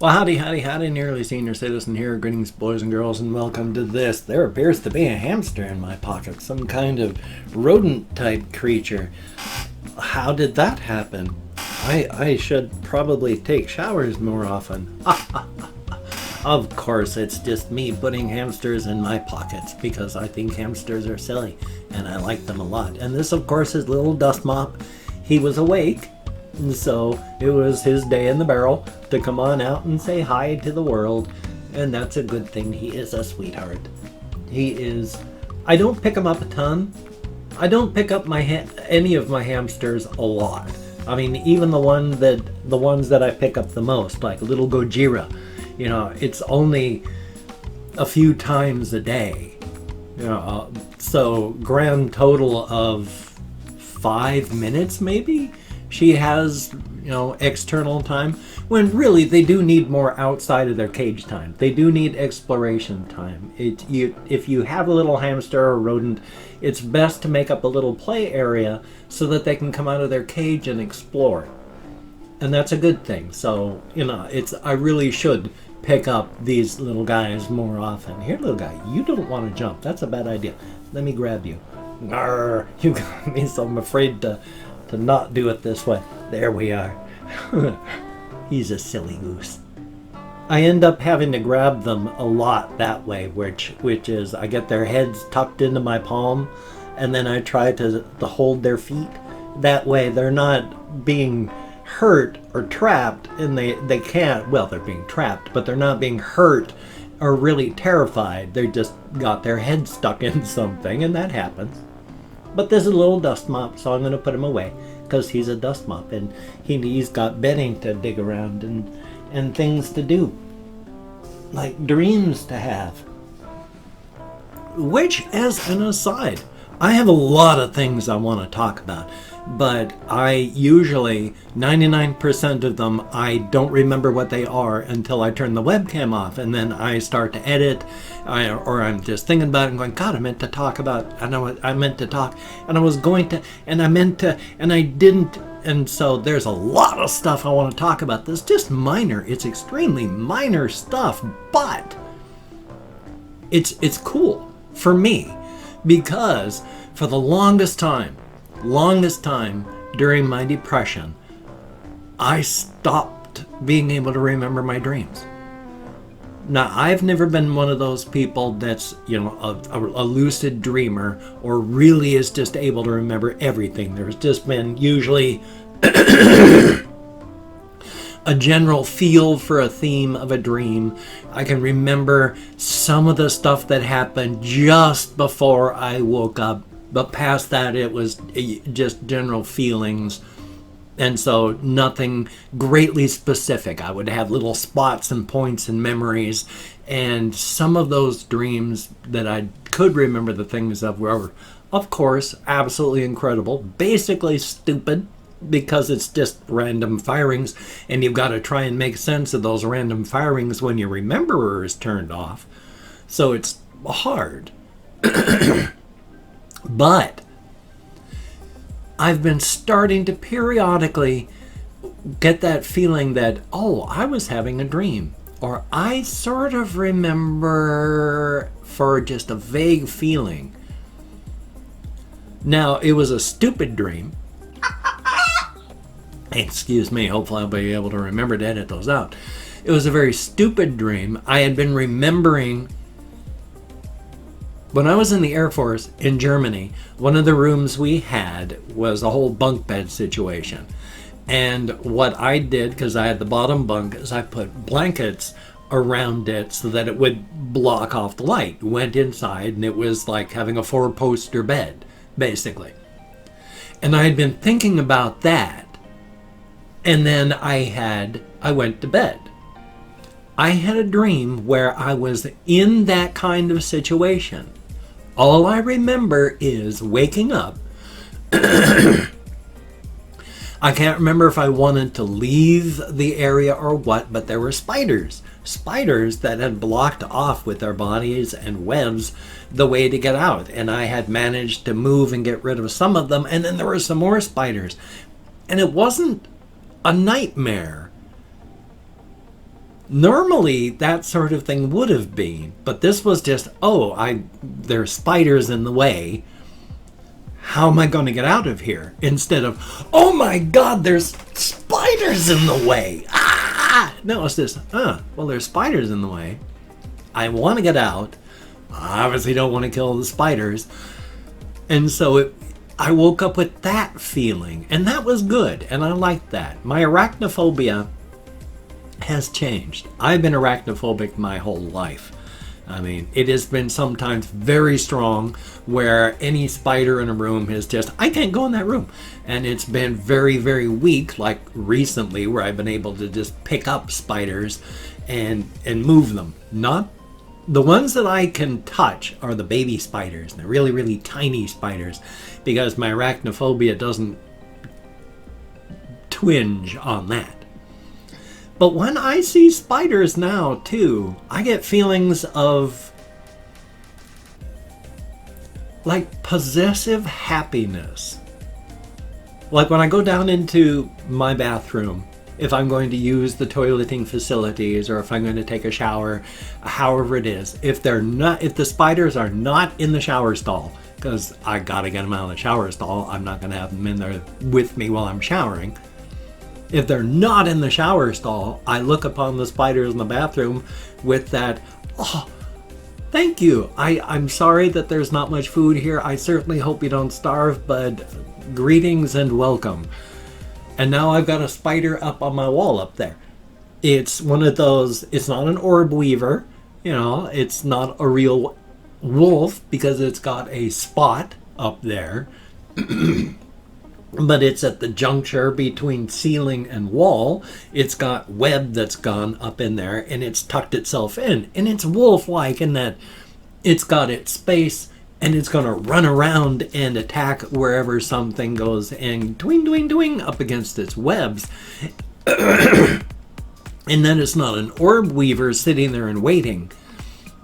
Well, howdy, howdy, howdy, nearly senior citizen here. Greetings, boys and girls, and welcome to this. There appears to be a hamster in my pocket, some kind of rodent-type creature. How did that happen? I should probably take showers more often. Of course, it's just me putting hamsters in my pockets because I think hamsters are silly, and I like them a lot. And this, of course, is little Dust Mop. He was awake. And so it was his day in the barrel to come on out and say hi to the world. And that's a good thing. He is a sweetheart. He is. I don't pick him up a ton. I don't pick up any of my hamsters a lot. I mean, even the ones that I pick up the most, like little Gojira, it's only a few times a day. So grand total of 5 minutes maybe she has, external time, when really they do need more outside of their cage time. They do need exploration time. If you have a little hamster or rodent, it's best to make up a little play area so that they can come out of their cage and explore. And that's a good thing. So, I really should pick up these little guys more often. Here, little guy, you don't want to jump. That's a bad idea. Let me grab you. Arr, you got me, so I'm afraid to not do it this way. There we are. He's a silly goose. I end up having to grab them a lot that way, which is I get their heads tucked into my palm, and then I try to hold their feet. That way they're not being hurt or trapped, and they can't, well, they're being trapped, but they're not being hurt or really terrified. They just got their head stuck in something, and that happens. But this is a little Dust Mop, so I'm going to put him away because he's a Dust Mop, and he's got bedding to dig around and things to do, like dreams to have. Which, as an aside, I have a lot of things I want to talk about, but I usually, 99% of them, I don't remember what they are until I turn the webcam off, and then I start to edit, or I'm just thinking about it and going, God, I meant to talk about, I meant to talk, and I was going to, and I meant to, and I didn't, and so there's a lot of stuff I want to talk about. This just minor, it's extremely minor stuff, but it's cool for me, because for the longest time during my depression, I stopped being able to remember my dreams. Now, I've never been one of those people that's, a lucid dreamer or really is just able to remember everything. There's just been usually a general feel for a theme of a dream. I can remember some of the stuff that happened just before I woke up. But past that, it was just general feelings. And so nothing greatly specific. I would have little spots and points and memories. And some of those dreams that I could remember the things of were, of course, absolutely incredible. Basically stupid, because it's just random firings. And you've got to try and make sense of those random firings when your rememberer is turned off. So it's hard. But I've been starting to periodically get that feeling that, oh, I was having a dream. Or I sort of remember for just a vague feeling. Now, it was a stupid dream. Excuse me, hopefully I'll be able to remember to edit those out. It was a very stupid dream. I had been remembering when I was in the Air Force in Germany, one of the rooms we had was a whole bunk bed situation. And what I did, because I had the bottom bunk, is I put blankets around it so that it would block off the light. Went inside, and it was like having a 4-poster bed, basically. And I had been thinking about that. And then I went to bed. I had a dream where I was in that kind of situation. All I remember is waking up. I can't remember if I wanted to leave the area or what, but there were spiders. Spiders that had blocked off with their bodies and webs the way to get out. And I had managed to move and get rid of some of them. And then there were some more spiders. And it wasn't a nightmare. Normally, that sort of thing would have been, but this was just, there's spiders in the way. How am I going to get out of here? Instead of, oh my God, there's spiders in the way. Ah! No, it's just, well, there's spiders in the way. I want to get out. I obviously don't want to kill the spiders. And so I woke up with that feeling, and that was good, and I liked that. My arachnophobia has changed. I've been arachnophobic my whole life. I mean, it has been sometimes very strong, where any spider in a room is just, I can't go in that room. And it's been very, very weak, like recently, where I've been able to just pick up spiders and move them. Not the ones that I can touch are the baby spiders, the really, really tiny spiders, because my arachnophobia doesn't twinge on that. But when I see spiders now, too, I get feelings of like possessive happiness. Like when I go down into my bathroom, if I'm going to use the toileting facilities or if I'm going to take a shower, however it is, if the spiders are not in the shower stall, because I gotta get them out of the shower stall, I'm not gonna have them in there with me while I'm showering. If they're not in the shower stall, I look upon the spiders in the bathroom with that, oh, thank you. I'm sorry that there's not much food here. I certainly hope you don't starve, but greetings and welcome. And now I've got a spider up on my wall up there. It's one of those, it's not an orb weaver, it's not a real wolf because it's got a spot up there. But it's at the juncture between ceiling and wall. It's got web that's gone up in there, and it's tucked itself in. And it's wolf-like in that it's got its space, and it's going to run around and attack wherever something goes and dwing up against its webs. And then it's not an orb weaver sitting there and waiting,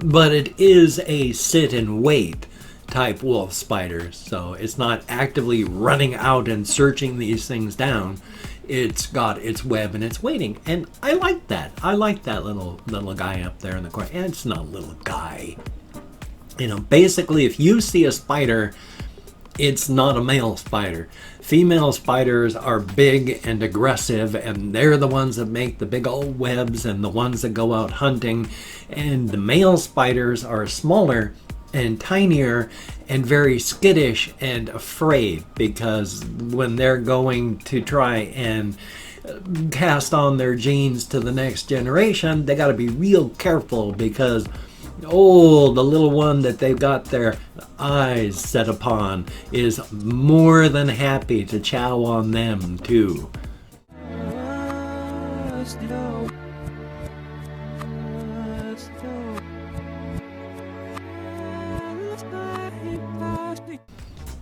but it is a sit and wait type wolf spider. So it's not actively running out and searching these things down. It's got its web and it's waiting. And I like that. I like that little guy up there in the corner. And it's not a little guy. Basically, if you see a spider, it's not a male spider. Female spiders are big and aggressive, and they're the ones that make the big old webs and the ones that go out hunting. And the male spiders are smaller and tinier and very skittish and afraid, because when they're going to try and cast on their genes to the next generation, they got to be real careful, because the little one that they've got their eyes set upon is more than happy to chow on them too.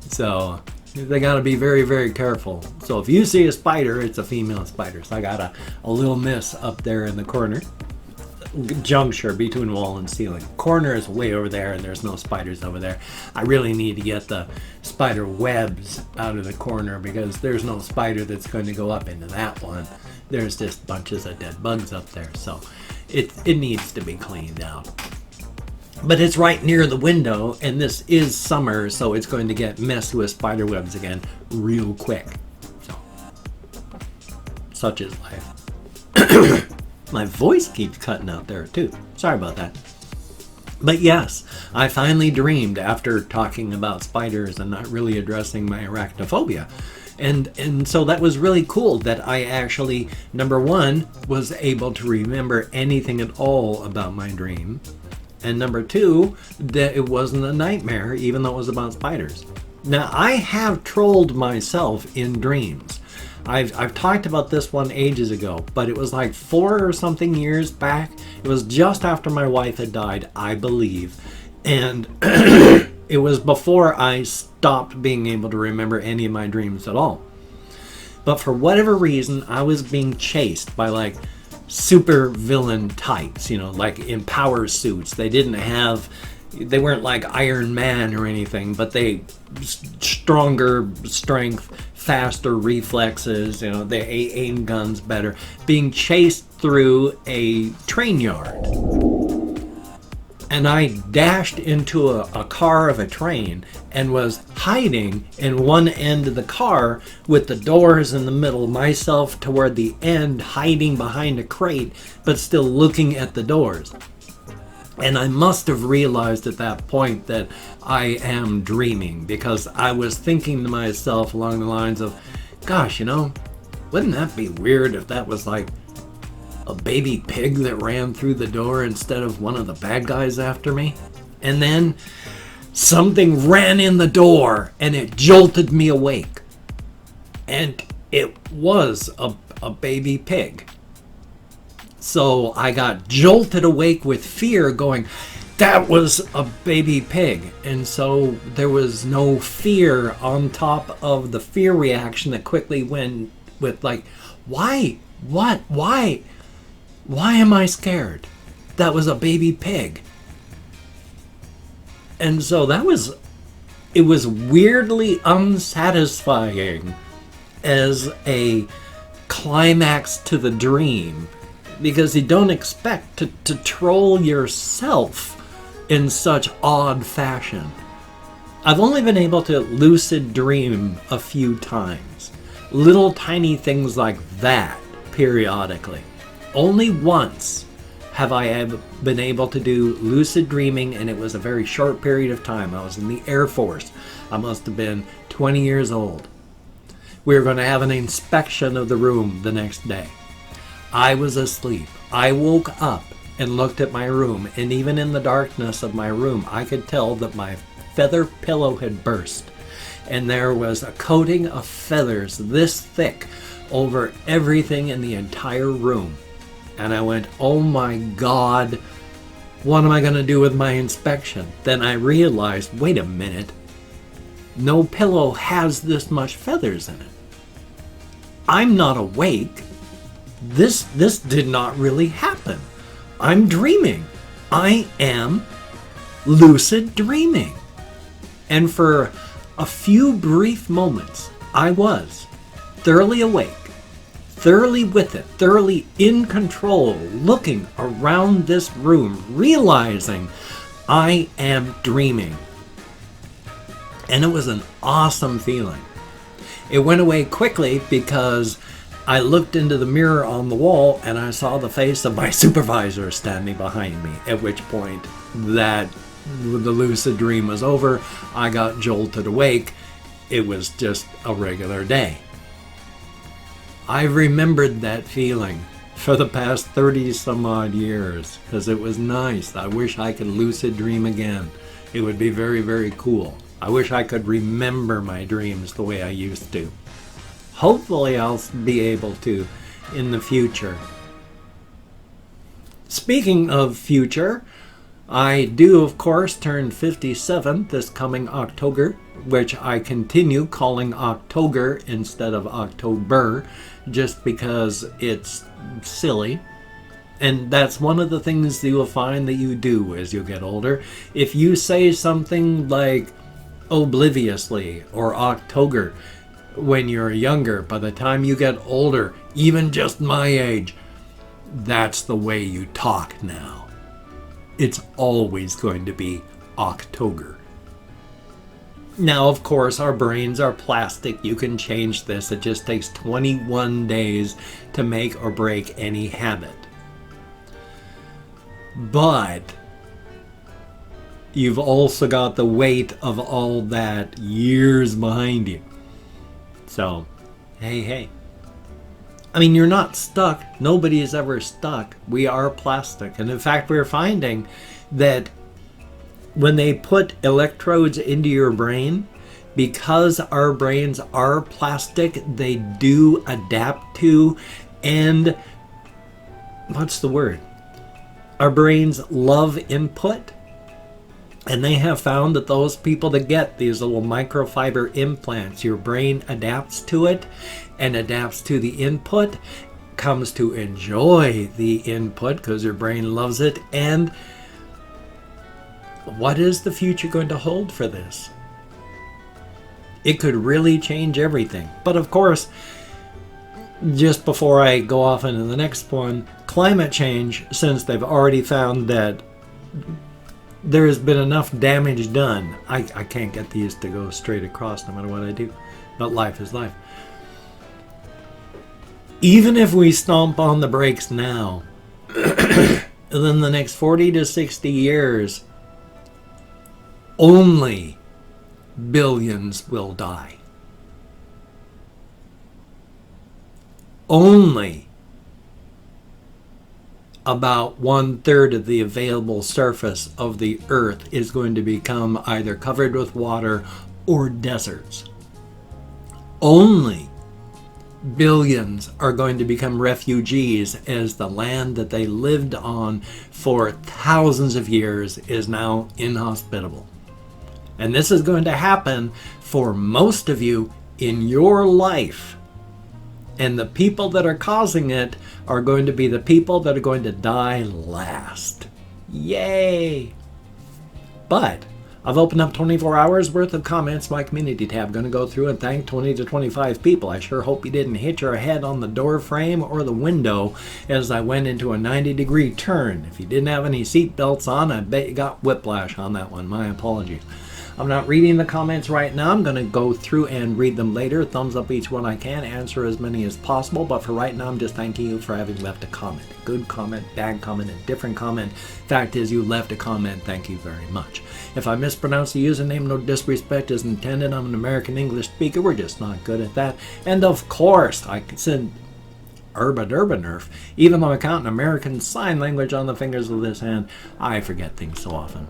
So they got to be very, very careful. So if you see a spider, it's a female spider. So I got a little miss up there in the corner, juncture between wall and ceiling. Corner is way over there, and there's no spiders over there. I really need to get the spider webs out of the corner, because there's no spider that's going to go up into that one. There's just bunches of dead bugs up there. So it needs to be cleaned out. But it's right near the window, and this is summer, so it's going to get messed with spider webs again real quick. So, such is life. My voice keeps cutting out there too. Sorry about that. But yes, I finally dreamed, after talking about spiders and not really addressing my arachnophobia. And so that was really cool that I actually, number one, was able to remember anything at all about my dream. And number two, that it wasn't a nightmare, even though it was about spiders. Now, I have trolled myself in dreams. I've talked about this one ages ago, but it was like 4 or something years back. It was just after my wife had died, I believe. And it was before I stopped being able to remember any of my dreams at all. But for whatever reason, I was being chased by like super villain types, like in power suits. They weren't like Iron Man or anything, but they stronger strength, faster reflexes, they aim guns better, being chased through a train yard. And I dashed into a car of a train and was hiding in one end of the car with the doors in the middle, myself toward the end, hiding behind a crate, but still looking at the doors. And I must have realized at that point that I am dreaming, because I was thinking to myself along the lines of, gosh, wouldn't that be weird if that was like a baby pig that ran through the door instead of one of the bad guys after me? And then something ran in the door and it jolted me awake. And it was a baby pig. So I got jolted awake with fear, going, that was a baby pig. And so there was no fear on top of the fear reaction that quickly went with like, why? What? Why? Why am I scared? That was a baby pig. And so it was weirdly unsatisfying as a climax to the dream, because you don't expect to troll yourself in such odd fashion. I've only been able to lucid dream a few times. Little tiny things like that periodically. Only once have I been able to do lucid dreaming, and it was a very short period of time. I was in the Air Force. I must have been 20 years old. We were going to have an inspection of the room the next day. I was asleep. I woke up and looked at my room, and even in the darkness of my room, I could tell that my feather pillow had burst, and there was a coating of feathers this thick over everything in the entire room. And I went, oh my God, what am I going to do with my inspection? Then I realized, wait a minute, no pillow has this much feathers in it. I'm not awake. This did not really happen. I'm dreaming. I am lucid dreaming. And for a few brief moments, I was thoroughly awake, thoroughly with it, thoroughly in control, looking around this room, realizing I am dreaming. And it was an awesome feeling. It went away quickly because I looked into the mirror on the wall and I saw the face of my supervisor standing behind me, at which point that the lucid dream was over. I got jolted awake. It was just a regular day. I've remembered that feeling for the past 30 some odd years because it was nice. I wish I could lucid dream again. It would be very, very cool. I wish I could remember my dreams the way I used to. Hopefully I'll be able to in the future. Speaking of future, I do of course turn 57 this coming October, which I continue calling October instead of October just because it's silly. And that's one of the things you will find that you do as you get older. If you say something like obliviously or October when you're younger, by the time you get older, even just my age, that's the way you talk now. It's always going to be October. Now, of course, our brains are plastic. You can change this. It just takes 21 days to make or break any habit. But you've also got the weight of all that years behind you. So, hey. I mean, you're not stuck. Nobody is ever stuck. We are plastic. And in fact, we're finding that when they put electrodes into your brain, because our brains are plastic, they do adapt to, and what's the word? Our brains love input. And they have found that those people that get these little microfiber implants, your brain adapts to it and adapts to the input, comes to enjoy the input because your brain loves it. And what is the future going to hold for this? It could really change everything. But of course, just before I go off into the next one, climate change, since they've already found that there has been enough damage done. I can't get these to go straight across no matter what I do, but life is life. Even if we stomp on the brakes now, within the next 40 to 60 years, only billions will die. Only about 1/3 of the available surface of the earth is going to become either covered with water or deserts. Only billions are going to become refugees, as the land that they lived on for thousands of years is now inhospitable. And this is going to happen for most of you in your life. And the people that are causing it are going to be the people that are going to die last. Yay! But I've opened up 24 hours worth of comments in my community tab. I'm going to go through and thank 20 to 25 people. I sure hope you didn't hit your head on the door frame or the window as I went into a 90-degree turn. If you didn't have any seat belts on, I bet you got whiplash on that one. My apologies. I'm not reading the comments right now. I'm going to go through and read them later. Thumbs up each one I can. Answer as many as possible. But for right now, I'm just thanking you for having left a comment. A good comment, bad comment, a different comment. Fact is, you left a comment. Thank you very much. If I mispronounce the username, no disrespect is intended. I'm an American English speaker. We're just not good at that. And of course, I said Urban. Even though I count an American Sign Language on the fingers of this hand, I forget things so often.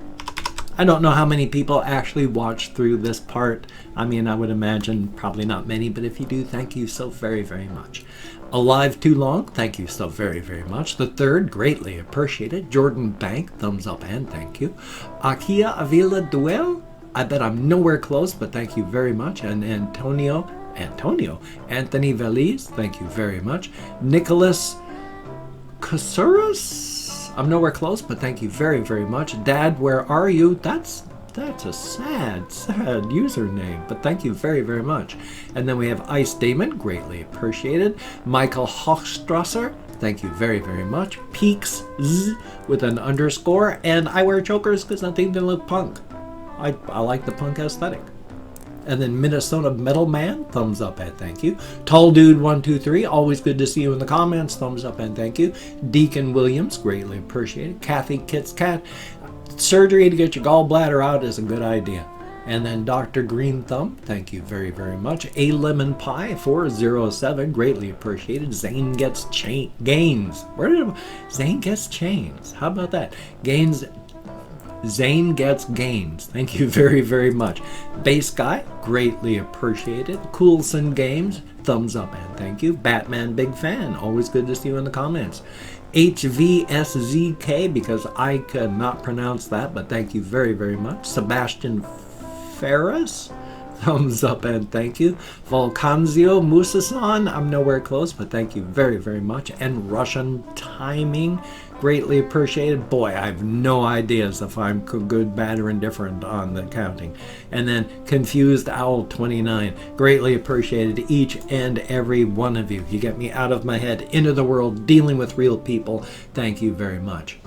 I don't know how many people actually watch through this part. I mean, I would imagine probably not many, but if you do, thank you so very, very much. Alive Too Long, thank you so very, very much. The Third, greatly appreciated. Jordan Bank, thumbs up and thank you. Akia Avila Duel, I bet I'm nowhere close, but thank you very much. And Anthony Veliz, thank you very much. Nicholas Kasuras, I'm nowhere close, but thank you very, very much. Dad, where are you? That's a sad username, but thank you very, very much. And then we have Ice Damon, greatly appreciated. Michael Hochstrasser, thank you very, very much. Peaks Z with an underscore, and I wear chokers because I think they look punk. I like the punk aesthetic. And then Minnesota Metal Man, thumbs up and thank you. Tall Dude 123, always good to see you in the comments, thumbs up and thank you. Deacon Williams, greatly appreciated. Kathy Kit's Cat, surgery to get your gallbladder out is a good idea. And then Dr. Green Thumb, thank you very, very much. A Lemon Pie 407, greatly appreciated. Zane Gets Gains. Zane Gets Chains. How about that? Zane Gets Gains. Thank you very, very much. Bass Guy, greatly appreciated. Coulson Games, thumbs up and thank you. Batman Big Fan, always good to see you in the comments. HVSZK, because I could not pronounce that, but thank you very, very much. Sebastian Ferris, thumbs up and thank you. Volcanzio Musasan, I'm nowhere close, but thank you very, very much. And Russian Timing, greatly appreciated. Boy, I have no ideas if I'm good, bad, or indifferent on the counting. And then Confused Owl 29, greatly appreciated each and every one of you. You get me out of my head, into the world, dealing with real people. Thank you very much.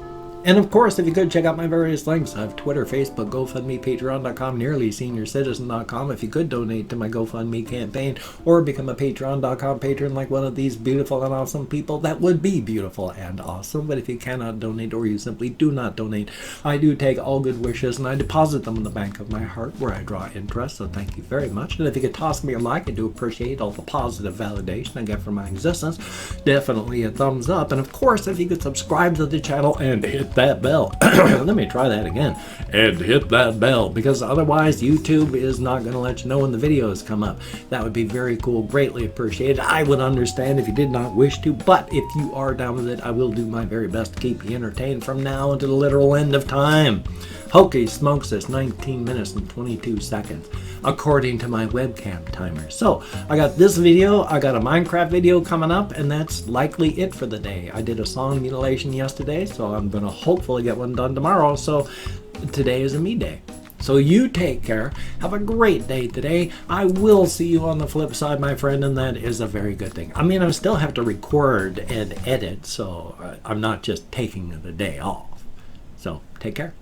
And of course, if you could check out my various links, I have Twitter, Facebook, GoFundMe, Patreon.com, NearlySeniorCitizen.com. If you could donate to my GoFundMe campaign or become a Patreon.com patron like one of these beautiful and awesome people, that would be beautiful and awesome. But if you cannot donate or you simply do not donate, I do take all good wishes and I deposit them in the bank of my heart where I draw interest. So thank you very much. And if you could toss me a like, I do appreciate all the positive validation I get from my existence. Definitely a thumbs up. And of course, if you could subscribe to the channel and hit that bell. Let me try that again. And hit that bell, because otherwise YouTube is not going to let you know when the videos come up. That would be very cool. Greatly appreciated. I would understand if you did not wish to, but if you are down with it, I will do my very best to keep you entertained from now until the literal end of time. Hokey smokes this 19 minutes and 22 seconds according to my webcam timer. So I got this video, I got a Minecraft video coming up, and that's likely it for the day. I did a song mutilation yesterday, so I'm gonna hopefully get one done tomorrow. So today is a me day. So you take care. Have a great day today. I will see you on the flip side, my friend, and that is a very good thing. I mean, I still have to record and edit, so I'm not just taking the day off. So take care.